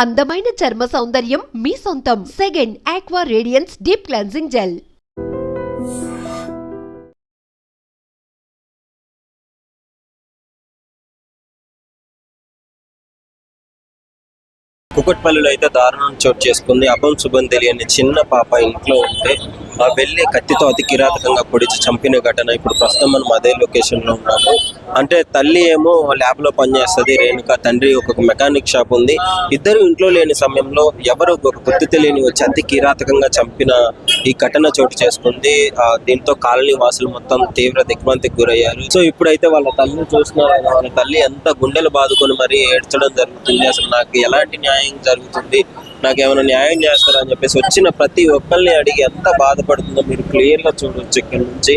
అందమైన చర్మ సౌందర్యం మీ సొంతం. Second aqua radiance deep cleansing gel. కుకట్పల్లిలో అయితే దారుణం చోటు చేసుకుంది. అభం శుభం తెలియని చిన్న పాప ఇంట్లో ఉంటే వెళ్లి కత్తితో అతి కిరాతకంగా పొడిచి చంపిన ఘటన. ఇప్పుడు ప్రస్తుతం మనం అదే లొకేషన్ లో ఉన్నాము. అంటే తల్లి ఏమో ల్యాబ్ లో పనిచేస్తుంది రేణుక, తండ్రి ఒక మెకానిక్ షాప్ ఉంది. ఇద్దరు ఇంట్లో లేని సమయంలో ఎవరు ఒక గుర్తు తెలియని వచ్చి అతి కిరాతకంగా చంపిన ఈ ఘటన చోటు చేసుకుంది. దీంతో కాలనీ వాసులు మొత్తం తీవ్ర దిగ్భ్రాంతికి గురయ్యారు. సో ఇప్పుడైతే వాళ్ళ తల్లిని చూస్తున్నారు. వాళ్ళ తల్లి ఎంత గుండెలు బాదుకొని మరీ ఏడ్చడం జరుగుతుంది. అసలు నాకు ఎలాంటి న్యాయం జరుగుతుంది, నాకు ఏమైనా న్యాయం చేస్తారని చెప్పేసి వచ్చిన ప్రతి ఒక్కరిని అడిగి ఎంత బాధపడుతుందో మీరు క్లియర్ గా చూడొచ్చు. ఇక్కడ నుంచి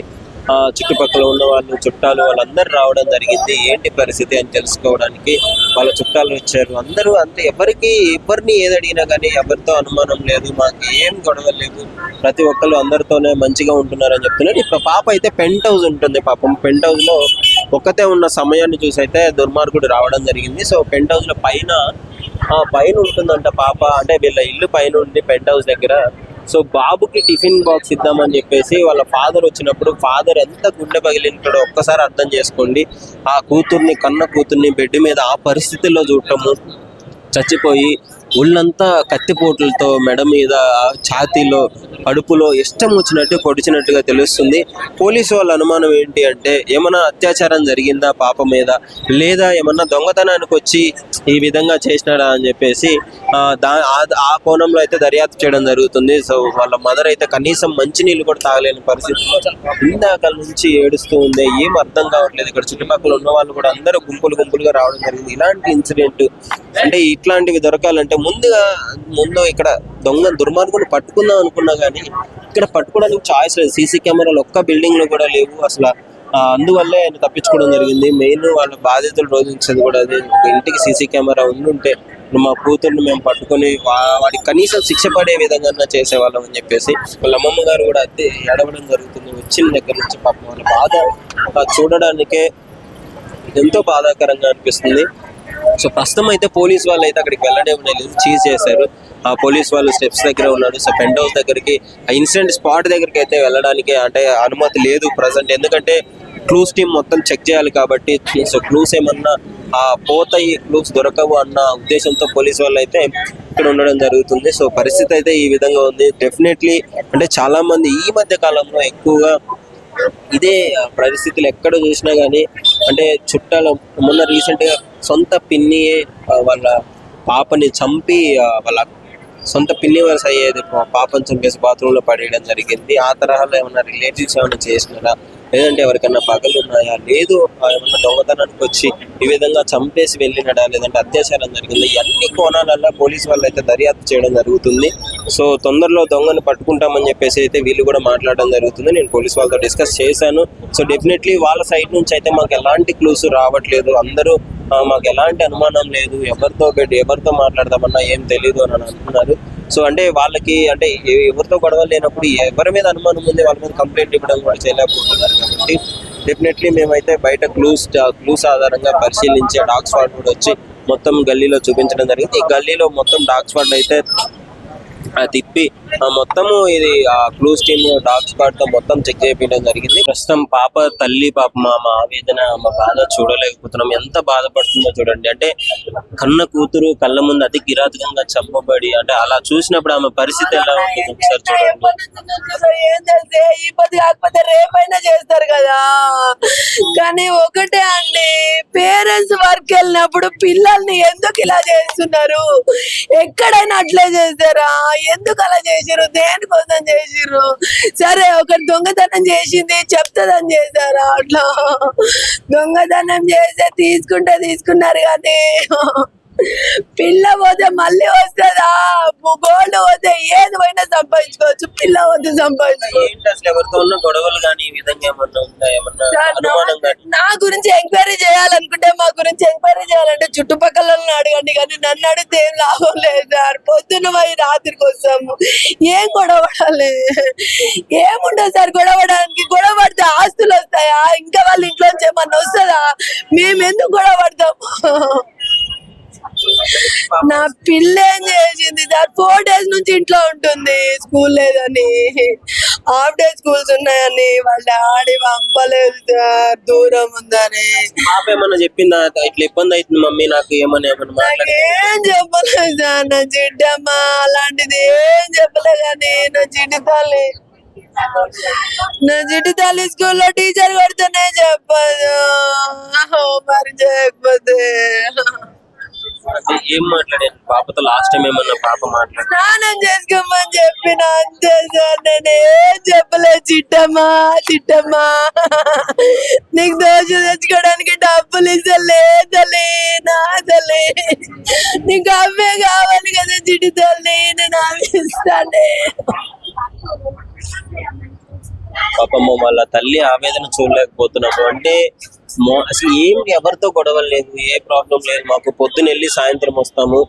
చుట్టుపక్కల ఉన్న వాళ్ళు, చుట్టాలు వాళ్ళందరూ రావడం జరిగింది. ఏంటి పరిస్థితి అని తెలుసుకోవడానికి వాళ్ళ చుట్టాలు వచ్చారు. అందరూ అంతే, ఎవరిని ఏది అడిగినా కానీ ఎవరితో అనుమానం లేదు, మాకు ఏం గొడవ లేదు, ప్రతి ఒక్కరు అందరితోనే మంచిగా ఉంటున్నారని చెప్తున్నారు. ఇప్పుడు పాప అయితే పెంట్ హౌస్ ఉంటుంది. పాపం పెంట్ హౌస్ లో ఒక్కతే ఉన్న సమయాన్ని చూసి అయితే దుర్మార్గుడు రావడం జరిగింది. సో పెంట్ హౌస్ లో పైన ఉంటుందంట పాప. అంటే వీళ్ళ ఇల్లు పైన ఉంది పెంట్ హౌస్ దగ్గర. సో బాబుకి టిఫిన్ బాక్స్ ఇద్దామని చెప్పేసి వాళ్ళ ఫాదర్ వచ్చినప్పుడు ఫాదర్ ఎంత గుండె పగిలింటాడో ఒక్కసారి అర్థం చేసుకోండి. ఆ కన్న కూతుర్ని బెడ్ మీద ఆ పరిస్థితుల్లో చూడటము, చచ్చిపోయి ఒళ్ళంతా కత్తిపోట్లతో మెడ మీద, ఛాతీలో, కడుపులో ఇష్టం వచ్చినట్టు పొడిచినట్టుగా తెలుస్తుంది. పోలీసు వాళ్ళ అనుమానం ఏంటి అంటే ఏమన్నా అత్యాచారం జరిగిందా పాప మీద, లేదా ఏమన్నా దొంగతనానికి వచ్చి ఈ విధంగా చేసినాడా అని చెప్పేసి ఆ కోణంలో అయితే దర్యాప్తు చేయడం జరుగుతుంది. సో వాళ్ళ మదర్ అయితే కనీసం మంచినీళ్ళు కూడా తాగలేని పరిస్థితిలో ఇందాకల నుంచి ఏడుస్తూ ఉంది. ఏం అర్థం కావట్లేదు. ఇక్కడ చుట్టుపక్కల ఉన్న వాళ్ళు కూడా అందరూ గుంపులుగా రావడం జరిగింది. ఇలాంటి ఇన్సిడెంట్ అంటే ఇట్లాంటివి దొరకాలంటే ముందు ఇక్కడ దుర్మార్గుని పట్టుకుందాం అనుకున్నా కానీ ఇక్కడ పట్టుకోవడానికి చాయిస్ లేదు. సీసీ కెమెరాలు ఒక్క బిల్డింగ్ లో కూడా లేవు అసలు. అందువల్లే ఆయన తప్పించుకోవడం జరిగింది. మెయిన్ వాళ్ళ బాధితులు రోధించేది కూడా అదే. ఇంటికి సీసీ కెమెరా ఉండుంటే మా కూతుర్ని మేము పట్టుకొని వాడికి కనీసం శిక్ష పడే విధంగా చేసేవాళ్ళం అని చెప్పేసి వాళ్ళ అమ్మమ్మ గారు కూడా అయితే ఏడవడం జరుగుతుంది. వచ్చిన దగ్గర నుంచి పాపం వాళ్ళ బాధ చూడడానికే ఎంతో బాధాకరంగా అనిపిస్తుంది. సో ప్రస్తుతం అయితే పోలీస్ వాళ్ళు అయితే అక్కడికి వెళ్ళడం లేదు, చీజ్ చేశారు. ఆ పోలీస్ వాళ్ళు స్టెప్స్ దగ్గర ఉన్నారు. సో పెంట్ హౌస్ దగ్గరికి, ఆ ఇన్సిడెంట్ స్పాట్ దగ్గరికి అయితే వెళ్ళడానికి అంటే అనుమతి లేదు ప్రజెంట్. ఎందుకంటే క్లూస్ టీమ్ మొత్తం చెక్ చేయాలి కాబట్టి. సో క్లూస్ ఏమన్నా పోతాయి, క్లూస్ దొరకవు అన్న ఉద్దేశంతో పోలీస్ వాళ్ళు అయితే ఇక్కడ ఉండడం జరుగుతుంది. సో పరిస్థితి అయితే ఈ విధంగా ఉంది. డెఫినెట్లీ అంటే చాలా మంది ఈ మధ్య కాలంలో ఎక్కువగా ఇదే పరిస్థితులు ఎక్కడ చూసినా కానీ అంటే చుట్టాలు. మొన్న రీసెంట్ గా సొంత పిన్నియే వాళ్ళ పాపని చంపి వాళ్ళ సొంత పిన్ని వరుస అయ్యేది పాపని చంపేసి బాత్రూమ్ లో పడేయడం జరిగింది. ఆ తరహాలో ఏమన్నా రిలేటివ్స్ ఏమైనా చేసినారా, లేదంటే ఎవరికన్నా పగలు ఉన్నాయా, లేదు ఏమన్నా దొంగతనానికి వచ్చి ఈ విధంగా చంపేసి వెళ్ళినడా, లేదంటే అత్యాచారం జరిగింది, ఇవన్నీ కోణాలలో పోలీసు వాళ్ళు అయితే దర్యాప్తు చేయడం జరుగుతుంది. సో తొందరలో దొంగను పట్టుకుంటామని చెప్పేసి అయితే వీళ్ళు కూడా మాట్లాడడం జరుగుతుంది. నేను పోలీస్ వాళ్ళతో డిస్కస్ చేశాను. సో డెఫినెట్లీ వాళ్ళ సైడ్ నుంచి అయితే మాకు ఎలాంటి క్లూస్ రావట్లేదు, అందరూ మాకు ఎలాంటి అనుమానం లేదు, ఎవరితో మాట్లాడదామన్నా ఏం తెలియదు అని అంటున్నారు. సో అంటే వాళ్ళకి అంటే ఎవరితో గొడవ లేనప్పుడు ఎవరి మీద అనుమానం ఉంది వాళ్ళ మీద కంప్లైంట్ ఇవ్వడం కూడా చేయలేకపోతున్నారు. కాబట్టి డెఫినెట్లీ మేమైతే బయట క్లూస్ ఆధారంగా పరిశీలించి డాగ్ స్క్వాడ్ కూడా వచ్చి మొత్తం గల్లీలో చూపించడం జరిగింది. ఈ గల్లీలో మొత్తం డాగ్ స్క్వాడ్ అయితే తిప్పి మొత్తము ఇది క్లూస్ టీమ్ డాగ్ స్క్వాడ్ తో మొత్తం చెక్ చేయించడం జరిగింది. ప్రస్తుతం పాప తల్లి మా ఆవేదన, మా బాధ చూడలేకపోతున్నాం. ఎంత బాధపడుతుందో చూడండి. అంటే కన్న కూతురు కళ్ళ ముందు అతి కిరాతకంగా చంపబడి అంటే అలా చూసినప్పుడు ఆమె పరిస్థితి ఎలా ఉంటుంది ఒకసారి చూడండి. ఈ పది కాకపోతే రేపైనా చేస్తారు కదా. కానీ ఒకటే అండి, పేరెంట్స్ వర్క్ వెళ్ళినప్పుడు పిల్లల్ని ఎందుకు ఇలా చేస్తున్నారు? ఎక్కడైనా అట్లే చేస్తారా? ఎందుకు అలా చేసిరు? దేనికోసం చేసిరు? సరే ఒకటి దొంగతనం చేసింది చెప్తుందని చేశారా? అట్లా దొంగతనం చేస్తే తీసుకున్నారు కానీ పిల్ల పోతే మళ్ళీ వస్తుందా? గోల్డ్ పోతే ఏది పోయినా సంపాదించుకోవచ్చు, పిల్ల పోతే నా గురించి ఎంక్వైరీ చేయాలనుకుంటే, మా గురించి ఎంక్వైరీ చేయాలంటే చుట్టుపక్కల అడగండి, కానీ నన్ను అడిగితే ఏం లాభం లేదు సార్. పొద్దున్న పోయి రాత్రికి వస్తాము, ఏం గొడవడాలి? ఏముండదు సార్ గొడవడానికి. గొడవ పడితే ఆస్తులు వస్తాయా? ఇంకా వాళ్ళ ఇంట్లోంచి ఏమన్నా వస్తుందా? మేము ఎందుకు గొడవ పడతాము? నా పిల్ల ఏం చేసింది సార్? 4 days నుంచి ఇంట్లో ఉంటుంది, స్కూల్ లేదని, హాఫ్ డే స్కూల్స్ ఉన్నాయని, వాళ్ళ డాడీ పంపలేదు సార్, దూరం ఉందని. పాప ఏమన్నా చెప్పిందా ఇట్లా ఇబ్బంది అవుతుంది మమ్మీ నాకు ఏమని ఏం చెప్పలేదు సార్. నా జిడ్డమ్మ అలాంటిది ఏం చెప్పలేదు కానీ నా జిడ్డు తల్లి స్కూల్లో టీచర్ కొడితేనే చెప్పదు, మరి చేయకపోతే. ఏం మాట్లాడాను పాపతో లాస్ట్ టైం ఏమన్నా పాప మాట్లాడు స్నానం చేసుకోమని చెప్పిన అంతే సార్. నేను ఏం చెప్పలేదు. చిట్టమ్మా నీకు దోశ తెచ్చుకోవడానికి డబ్బులు ఇస్తలే తల్లి, నా తల్లి నీకు అవే కావాలి కదా చిట్టి తల్లి, నేను అవి ఇస్తానే. పాపమ్మ వాళ్ళ తల్లి ఆవేదన చూడలేకపోతున్నాము. అంటే అసలు ఏం ఎవరితో గొడవలు లేదు, ఏ ప్రాబ్లం లేదు, మాకు పొద్దున వెళ్ళి సాయంత్రం వస్తాము.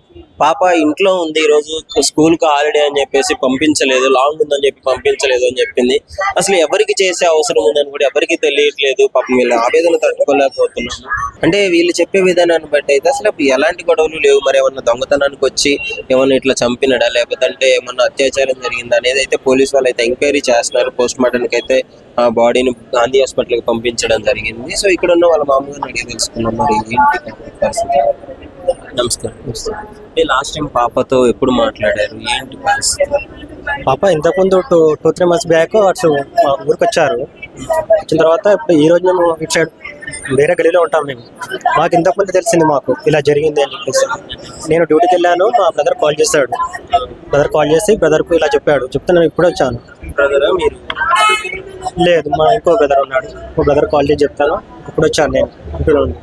పాప ఇంట్లో ఉంది, ఈ రోజు స్కూల్ కు హాలిడే అని చెప్పేసి పంపించలేదు, లాంగ్ ఉందని చెప్పి పంపించలేదు అని చెప్పింది. అసలు ఎవరికి చేసే అవసరం ఉందని కూడా ఎవరికి తెలియట్లేదు. పాపం వీళ్ళ ఆవేదన తట్టుకోలేకపోతున్నాము. అంటే వీళ్ళు చెప్పే విధానాన్ని బట్టి అయితే అసలు ఎలాంటి గొడవలు లేవు. మరి ఏమన్నా దొంగతనానికి వచ్చి ఏమన్నా ఇట్లా చంపినడా, లేకపోతే అంటే ఏమన్నా అత్యాచారం జరిగిందా అనేది అయితే పోలీసు వాళ్ళు అయితే ఎంక్వైరీ చేస్తున్నారు. పోస్ట్ మార్టంకి అయితే ఆ బాడీని గాంధీ హాస్పిటల్కి పంపించడం జరిగింది. సో ఇక్కడ ఉన్న వాళ్ళ మామూలుగా అడిగి తెలుసుకున్నాం మరి ఏంటి పరిస్థితి. నమస్కారం. లాస్ట్ టైం పాపతో ఎప్పుడు మాట్లాడారు, ఏంటి పరిస్థితి? పాప ఇంతకుముందు 2-3 months బ్యాక్ అటు మా ఊరికి వచ్చారు. వచ్చిన తర్వాత ఇప్పుడు ఈ రోజు మేము ఇటు సైడ్ వేరే గలీలో ఉంటాం మేము. మాకు ఇంతకుముందు తెలిసింది మాకు ఇలా జరిగింది అని చెప్పేసి. నేను డ్యూటీకి వెళ్ళాను, మా బ్రదర్ కాల్ చేశాడు. బ్రదర్ కాల్ చేసి బ్రదర్కు ఇలా చెప్పాడు. చెప్తే నేను ఇప్పుడే వచ్చాను. బ్రదరా మీరు? లేదు, మా ఇంకో బ్రదర్ ఉన్నాడు. ఇంకో బ్రదర్ కాల్ చేసి చెప్తాను, ఇప్పుడు వచ్చాను నేను ఇంట్లో ఉండి.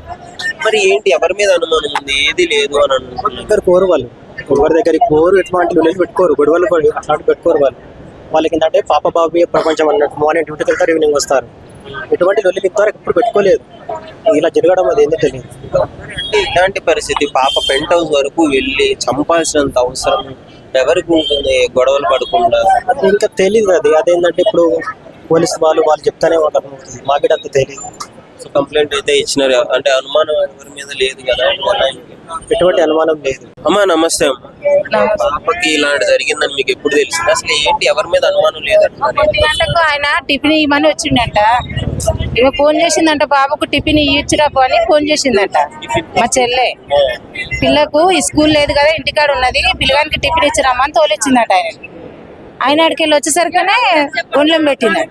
మరి ఏంటి ఎవరి మీద అనుమానం ఉంది? ఏది లేదు అని అనుకుంటున్నాను. దగ్గర కోరు వాళ్ళు, ఎవరి దగ్గరికి కోరు, ఎటువంటి విలేజ్ పెట్టుకోరు, గొడవలు అట్లాంటి పెట్టుకోరు వాళ్ళు. వాళ్ళకి ఏంటంటే పాప బాబు ప్రపంచం అన్నట్టు. మార్నింగ్ డ్యూటీకి వెళ్తారు, ఈవినింగ్ వస్తారు. ఎటువంటి లొల్లి ఇంతవరకు ఎప్పుడు పెట్టుకోలేదు. ఇలా జరగడం అది ఏందో తెలియదు. అంటే ఇలాంటి పరిస్థితి పాప పెంట్ హౌస్ వరకు వెళ్ళి చంపాల్సినంత అవసరం ఎవరికి ఉంటుంది గొడవలు పడకుండా? అది ఇంకా తెలియదు. అదేంటంటే ఇప్పుడు పోలీసు వాళ్ళు చెప్తానే ఉంటారు, మాకు అంత తెలియదు. సో కంప్లైంట్ అయితే ఇచ్చినారు. అంటే అనుమానం ఎవరి మీద లేదు కదా? ఎటువంటి అనుమానం లేదు. అమ్మా నమస్తే అమ్మా. పాపకి ఇలాంటి జరిగిందని మీకు ఎప్పుడు తెలిసింది? అసలు ఏంటి ఎవరి మీద అనుమానం లేదంటున్నారు? 1 గంటకు ఆయన టిఫిన్ ఇవ్వమని వచ్చిండంట. ఇక ఫోన్ చేసిందంట, బాబుకు టిఫిన్ ఇచ్చిరాపు అని ఫోన్ చేసిందంట మా చెల్లె. పిల్లకు ఈ స్కూల్ లేదు కదా, ఇంటికాడ ఉన్నది, పిల్లగానికి టిఫిన్ ఇచ్చిరామని తోలిచ్చిందంట. ఆయన అడికి వెళ్ళి వచ్చేసరికనే గొండ్లం పెట్టింది.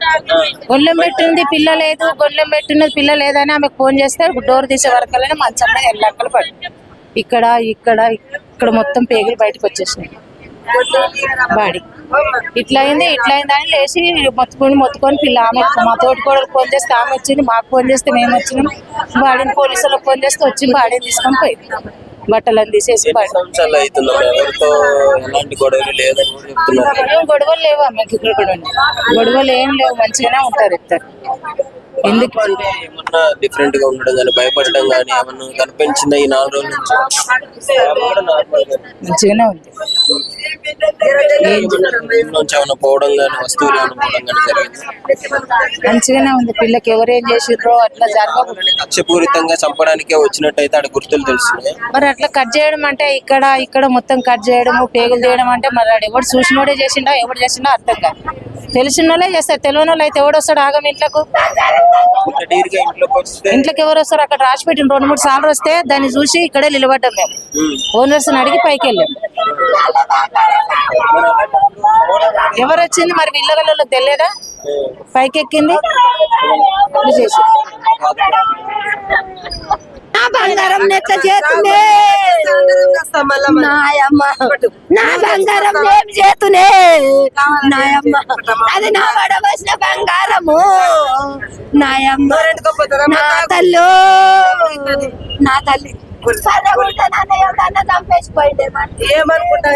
గొండ్లం పెట్టింది పిల్ల లేదు, గొండ్లం పెట్టినది పిల్ల లేదని ఆమెకు ఫోన్ చేస్తే డోర్ తీసే వరకనే మంచం మీద ఎల్లక్కలు పడి ఇక్కడ ఇక్కడ ఇక్కడ మొత్తం పేగులు బయటకు వచ్చేసినాయి. బాడీ ఇట్లా అయింది అని లేచి మొత్తుకొని పిల్ల ఆమె మా తోటి కూడా ఫోన్ చేస్తే ఆమె వచ్చింది, మాకు ఫోన్ చేస్తే మేము వచ్చినాం. బాడీని పోలీసులకు ఫోన్ చేస్తే వచ్చి బాడీని తీసుకొని పోయింది. బట్టలను తీసేసి సంవత్సరాలు అవుతుందా? ఎవరితో ఎలాంటి గొడవలు లేదని కూడా చెప్తున్నారు. గొడవలు లేవు అమ్మకి, ఇక్కడ కూడా గొడవలు ఏం లేవు, మంచిగానే ఉంటారు ఇద్దరు. ఎందుకు అంటే ఏమన్నా డిఫరెంట్ గా ఉండడం కానీ భయపడడం కానీ ఏమన్నా కనిపించిందా ఈ 4 రోజుల నుంచి? మంచిగానే ఉంది. ఏమన్నా పోవడం కానీ వస్తువులు ఏమైనా పోవడం కానీ జరిగింది? మంచిగానే ఉంది. పిల్లకి ఎవరేం చేసిర్రో అట్లా జరగకూడదు. లక్ష్యపూరితంగా చంపడానికే వచ్చినట్టయితే అక్కడ గుర్తులు తెలుస్తున్నాయి. మరి అట్లా కట్ చేయడం అంటే ఇక్కడ మొత్తం కట్ చేయడము, పేగులు తీయడం అంటే మరి ఎవడు చూసినోడే చేసిండా, ఎవడు చేసిండో అర్థం కాదు. తెలిసిన వాళ్ళే చేస్తారు, తెలియని వాళ్ళు అయితే ఎవడు వస్తాడు ఆగం ఇంట్లోకి? ఇంట్లోకి ఎవరు వస్తారు? అక్కడ రాసి పెట్టిన 2-3 సార్లు వస్తే దాన్ని చూసి ఇక్కడే నిలబడ్డాం మేము. ఓనర్స్ అడిగి పైకి వెళ్ళాం. ఎవరు వచ్చింది మరి వీళ్ళలో తెలియదా? పైకి ఎక్కింది చేసి నా బంగారం నెత్త చేతునే, నాయమ్మ నా బంగారం ఏం చేతునే, నాయమ్మ అది నా వడవసిన బంగారము, నాయమ్మ నా తల్లు, నా తల్లి చంపేసిపోయింది. ఏమనుకుంటా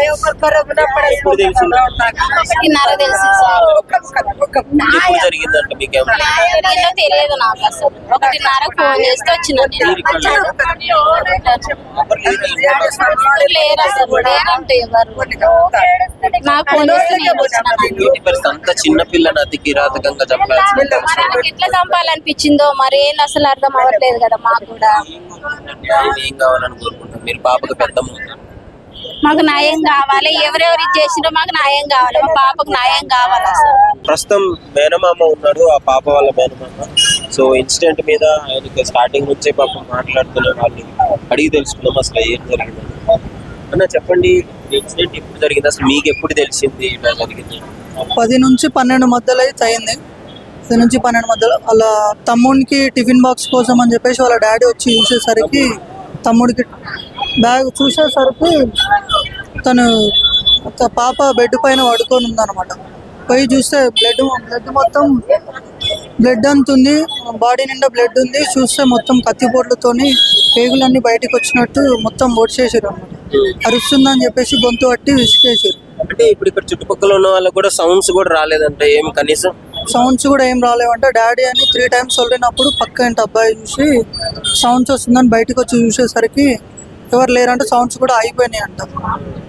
తెలియదు నాకు అసలు. 1:30 ఫోన్ చేస్తే వచ్చిన లేరు అసలు, లేరంటే ఎవరు నాకు ఫోన్ చేస్తే అంత చిన్న పిల్లని అతి కిరాతకంగా చంపాల్సింది ఎట్లా చంపాలనిపించిందో మరి ఏం అసలు అర్థం అవ్వట్లేదు కదా మాకు కూడా. కావాలని కోరుకుంటారు? మీరు పాపకు పెద్దమ్మ అవుతారు. మాకు న్యాయం కావాలి. ఎవరెవరు ఇది చేసిండ్రో మాకు న్యాయం కావాలి. మా పాపకు న్యాయం కావాలి అసలు. ప్రస్తుతం మేనమామ ఉన్నాడు, ఆ పాప వాళ్ళ మేనమామ. సో ఇన్సిడెంట్ మీద ఆయనకి స్టార్టింగ్ నుంచే పాపం మాట్లాడుతున్న వాళ్ళని అడిగి తెలుసుకుందాం అసలు ఏం జరిగింది. అన్న చెప్పండి, ఇన్సిడెంట్ ఎప్పుడు జరిగింది, అసలు మీకు ఎప్పుడు తెలిసింది ఇలా జరిగింది? 10 నుంచి 12 మధ్యలో అయితే అయింది. 10 నుంచి 12 మధ్యలో అలా తమ్మునికి టిఫిన్ బాక్స్ కోసం అని చెప్పేసి వాళ్ళ డాడీ వచ్చి చూసేసరికి తమ్ముడికి బ్యాగ్ చూసేసరికి తను పాప బెడ్ పైన పడుకొని ఉందన్నమాట. పోయి చూస్తే బ్లడ్ మొత్తం బ్లడ్ అంత ఉంది, బాడీ నిండా బ్లడ్ ఉంది. చూస్తే మొత్తం కత్తిపోట్లతోని పేగులన్నీ బయటకు వచ్చినట్టు మొత్తం ఓడ్చేసారు అన్నమాట. అరుస్తుందని చెప్పేసి గొంతు పట్టి విసికేసారు. అంటే ఇప్పుడు ఇక్కడ చుట్టుపక్కల ఉన్న వాళ్ళకి కూడా సౌండ్స్ కూడా రాలేదంటే ఏమి కనీసం? సౌండ్స్ కూడా ఏం రాలేవంటే డాడీ అని 3 times వదిలినప్పుడు పక్క ఇంటి అబ్బాయి చూసి సౌండ్స్ వస్తుందని బయటకు వచ్చి చూసేసరికి ఎవరు లేరంటే సౌండ్స్ కూడా అయిపోయినాయి అంట.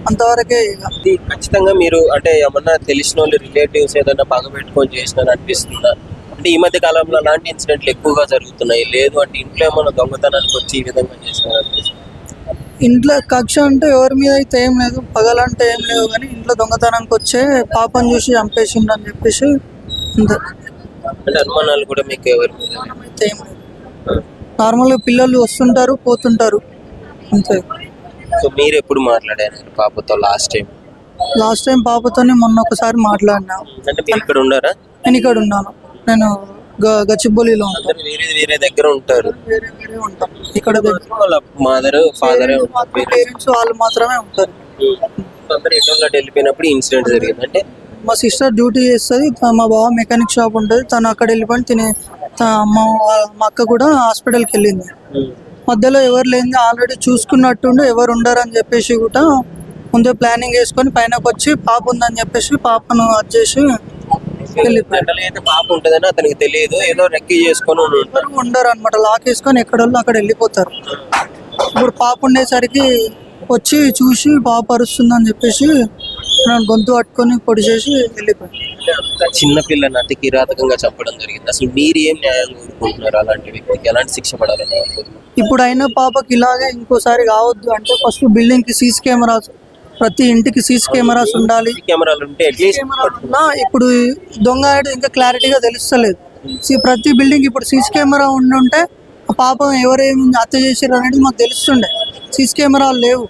అంతవరకే ఇక. ఇది ఖచ్చితంగా మీరు అంటే ఏమన్నా తెలిసిన వాళ్ళు రిలేటివ్స్ ఏదైనా పగ పెట్టుకొని చేసినారు అనిపిస్తుందా? అంటే ఈ మధ్య కాలంలో అలాంటి ఇన్సిడెంట్లు ఎక్కువగా జరుగుతున్నాయి. లేదు అంటే ఇంట్లో ఏమన్నా దొంగతనానికి వచ్చి ఈ విధంగా చేసినారు అనిపిస్తుంది? ఇంట్లో కక్ష అంటే ఎవరి మీద అయితే ఏం లేదు, పగలంటే ఏం లేవు, కానీ ఇంట్లో దొంగతనానికి వచ్చే పాపను చూసి చంపేసిండు అని చెప్పేసి అంతే. అంటే అనుమానాలు కూడా మీకు ఎవరి మీద? అయితే ఏం లేదు, నార్మల్గా పిల్లలు వస్తుంటారు పోతుంటారు అంతే. సో మీరు ఎప్పుడు మాట్లాడారు పాపతో లాస్ట్ టైం? పాపతోనే మొన్న ఒకసారి మాట్లాడినా. అంటే మీరు ఇక్కడ ఉన్నారా? నేను ఇక్కడ ఉన్నాను. నేను గచ్చిబౌలిలో ఉంటాను. అందరూ వేరే దగ్గర ఉంటారు. వేరే ఉంటాం. ఇక్కడ వాళ్ళ మదర్ ఫాదర్ పేరెంట్స్ వాళ్ళు మాత్రమే ఉంటారు. అందరూ ఎటోళ్ళు వెళ్ళిపోయినప్పుడు ఇన్సిడెంట్ జరిగింది. అంటే మా సిస్టర్ డ్యూటీ చేస్తుంది, మా బావ మెకానిక్ షాప్ ఉంటుంది, తను అక్కడ వెళ్ళిపోయి మా అక్క కూడా హాస్పిటల్కి వెళ్ళింది. మధ్యలో ఎవరు లేని ఆల్రెడీ చూసుకున్నట్టుండి ఎవరు ఉండరు అని చెప్పేసి కూడా ముందే ప్లానింగ్ వేసుకొని పైనకి వచ్చి పాప ఉందని చెప్పేసి పాపను వచ్చేసి అయితే పాప ఉంటుందని అతనికి తెలియదు, ఏదో రెక్కి చేసుకొని ఉండరు అనమాట. లాక్ వేసుకొని ఎక్కడోళ్ళు అక్కడ వెళ్ళిపోతారు. ఇప్పుడు పాప ఉండేసరికి వచ్చి చూసి పాప అరుస్తుందని చెప్పేసి నన్ను గొంతు పట్టుకొని పొడి చేసి వెళ్ళిపోయాను. చిన్న పిల్లని అతి కిరాతకంగా చంపడం జరిగింది. అసలు మీరు ఏం న్యాయం కోరుకుంటున్నారు? అలాంటి వ్యక్తికి ఎలాంటి శిక్ష పడాలని? ఇప్పుడు అయినా పాపకి ఇలాగే ఇంకోసారి కావద్దు అంటే ఫస్ట్ బిల్డింగ్ కి సీసీ కెమెరాస్, ప్రతి ఇంటికి సీసీ కెమెరాస్ ఉండాలి. కెమెరాలు ఉంటే ఇప్పుడు దొంగ ఇంకా క్లారిటీగా తెలుస్తలేదు. ప్రతి బిల్డింగ్ ఇప్పుడు సీసీ కెమెరా ఉండుంటే పాప ఎవరేమి హత్య చేసారు అనేది మాకు తెలుస్తుండే. సీసీ కెమెరాలు లేవు.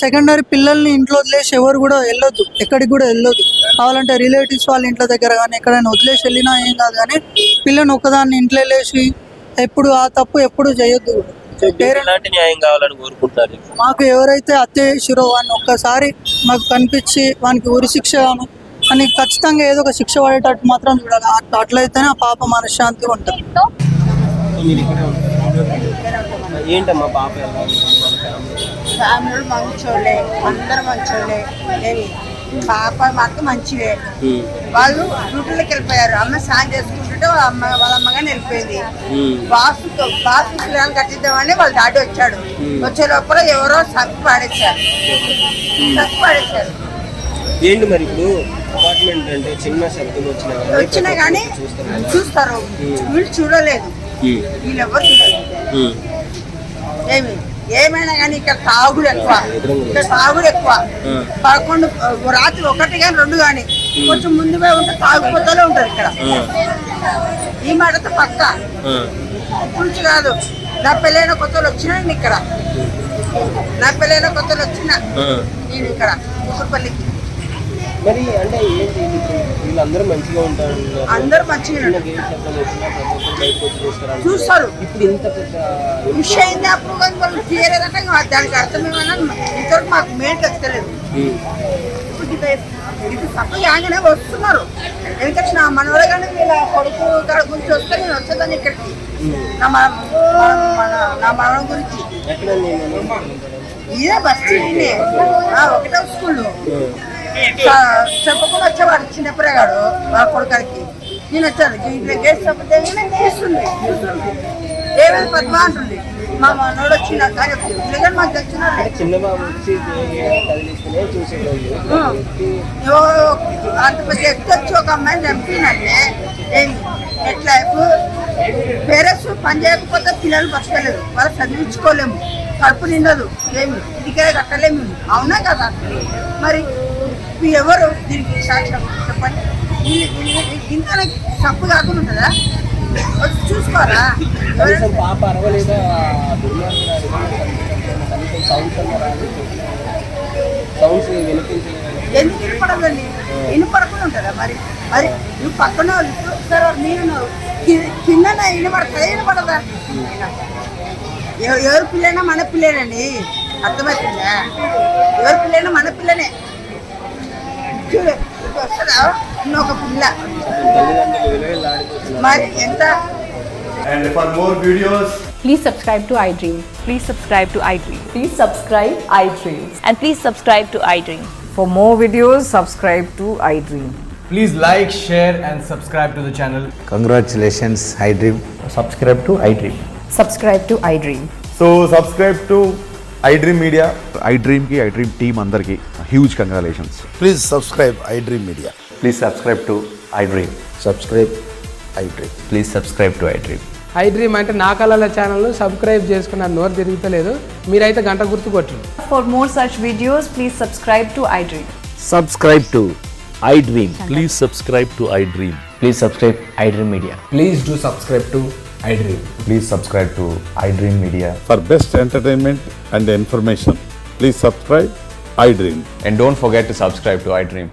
సెకండరీ పిల్లల్ని ఇంట్లో వదిలేసి ఎవరు కూడా వెళ్ళొద్దు, ఎక్కడికి కూడా వెళ్ళొద్దు. కావాలంటే రిలేటివ్స్ వాళ్ళ ఇంట్లో దగ్గర కానీ ఎక్కడైనా వదిలేసి వెళ్ళినా ఏం కాదు, కానీ పిల్లని ఒక్కదాన్ని ఇంట్లో వెళ్ళేసి ఎప్పుడు ఆ తప్పు ఎప్పుడు చేయొద్దు. న్యాయం కావాలని కోరుకుంటారు. మాకు ఎవరైతే హత్య చేసిరో వాడిని ఒక్కసారి మాకు కనిపించి వానికి ఉరి శిక్ష అని ఖచ్చితంగా ఏదో ఒక శిక్ష పడేటట్టు మాత్రం చూడాలి. అట్లయితేనే ఆ పాప మనశ్శాంతిగా ఉంటుంది. ఏంటమ్మా పాప? ఫ్యామిలీలు మంచోళ్ళే, అందరు మంచోళ్ళే. ఏమి పాప మాకు మంచివే. వాళ్ళు డ్యూటీలోకి వెళ్ళిపోయారు. అమ్మ స్నానం చేసుకుంటుంటే వాళ్ళ అమ్మగానే వెళ్ళిపోయింది. బాసు పిల్లలు కట్టిద్దామని వాళ్ళ డాడీ వచ్చాడు. వచ్చే లోపల ఎవరో చంపి పాడేశారు. ఏంటి మరి ఇప్పుడు అపార్ట్మెంట్ అంటే చిన్న శబ్దం వచ్చినా కానీ చూస్తారు. వీళ్ళు చూడలేదు, వీళ్ళు ఎవరు చూడలేదు. ఏమైనా కానీ ఇక్కడ తాగుడు ఎక్కువ. 11 రాత్రి 1 కానీ 2 కానీ కొంచెం ముందు పోయి ఉంటే తాగుపోతూనే ఉంటారు ఇక్కడ. ఈ మాటతో పక్క పులుసు కాదు. నా పెళ్ళైన కొత్తలు వచ్చినా నేను ఇక్కడ, నేను ఇక్కడ కుక్కపల్లికి. మరి అంటే వీళ్ళందరూ మంచిగా ఉంటారు, అందరూ మంచిగా చూస్తారు. ఇప్పుడు ఇంత పెద్ద విషయం అప్పుడు కానీ వాళ్ళు తీరేదంటే దానికి అర్థమేమన్నా ఇంతవరకు మాకు మెయిన్ తెచ్చలేదు. ఇప్పుడు సపోజ్ ఆగానే వస్తున్నారు. ఎందుకంటే నా మనవడు కానీ వీళ్ళ కొడుకు కాడ గురించి వస్తే నేను వచ్చేదాన్ని ఇక్కడికి నా మనవడం గురించి. ఇదే బస్ ఒకటే స్కూల్లో చెప్పకుండా వచ్చేవాడు చిన్నప్పుడేగాడు మా కొడుకాడికి. నేను వచ్చాను ఇంట్లో గేట్ చెప్పతే తీస్తుంది. ఏమైనా పద్మా అంటుంది. మా మనోడు వచ్చిన కానీ మాకు తెచ్చిన అంత పెద్ద ఎత్తు వచ్చి ఒక అమ్మాయిని చంపినంటే ఏమి ఎట్లా పేరెంట్స్ పని చేయకపోతే పిల్లలు బతకలేదు, వాళ్ళు చదివించుకోలేము. కడుపు నిండదు ఏమి ఇదికే కట్టలేము అవునా కదా మరి ఎవరు దీనికి సాక్ష్యం చెప్పండి ఇంత తప్పు కాకుండా ఉంటుందా వచ్చి చూసుకోరా పాప అరవలేదా సౌండ్స్ వినిపించలేదు. ఎందుకు వినపడదండి వినపడకుండా ఉంటుందా మరి మరి నువ్వు పక్కన వాళ్ళు చూస్తారో నేను కింద వినపడదా ఎవరి పిల్లైనా మన పిల్లేనండి అర్థమవుతుందా ఎవరి పిల్లైనా మన పిల్లనే చూడు ఇప్పుడు వస్తుందా ఒక పిల్ల మరి ఎంత And for more videos, Please subscribe to iDream. Please subscribe to iDream. Please subscribe iDream. And please subscribe to iDream. For more videos, subscribe to iDream. please like, share and subscribe to the channel. Congratulations, iDream. Subscribe to iDream. Subscribe to iDream. So subscribe to iDream Media. iDream team andarki huge congratulations. Please subscribe iDream Media. Please subscribe to iDream. Subscribe iDream. Please subscribe to iDream. iDream అంటే నా కళల ఛానల్ను subscribe చేసుకున్న నోరు తిరుగుతలేదు మీరైతే గంట గుర్తు కొట్టండి. For more such videos, please subscribe to iDream. Subscribe to iDream. Please subscribe to iDream. Please subscribe iDream Media. Please do subscribe to iDream. Please subscribe to iDream Media. For best entertainment and information, please subscribe iDream. And don't forget to subscribe to iDream.